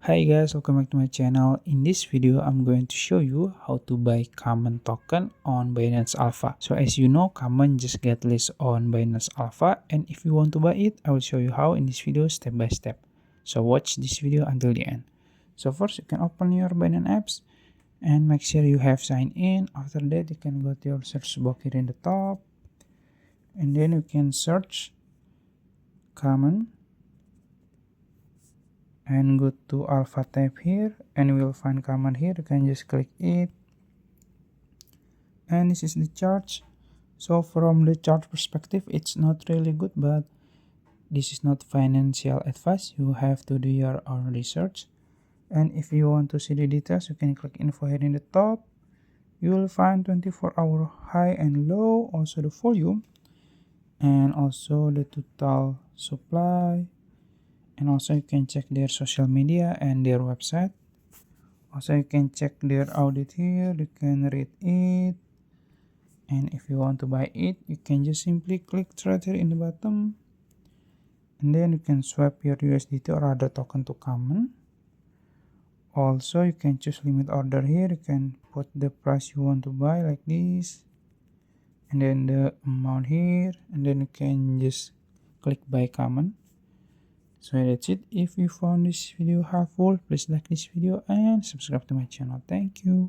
Hi guys, welcome back to my channel. In this video, I'm going to show you how to buy common token on Binance Alpha. So as you know, common just get listed on Binance Alpha, and if you want to buy it, I will show you how in this video step by step. So watch this video until the end. So first, you can open your Binance apps and make sure you have signed in. After that, you can go to your search box here in the top, and then you can search common and go to alpha tab here, and you will find common here. You can just click it, and this is the chart. So from the chart perspective, it's not really good, but this is not financial advice. You have to do your own research. And if you want to see the details, you can click info here in the top. You will find 24-hour high and low, also the volume, and also the total supply. And also you can check their social media and their website. Also you can check their audit here, you can read it. And if you want to buy it, you can just simply click right here in the bottom. And then you can swap your USDT or other token to common. Also you can choose limit order here, you can put the price you want to buy like this. And then the amount here, and then you can just click buy common. So that's it. If you found this video helpful, please like this video and subscribe to my channel. Thank you.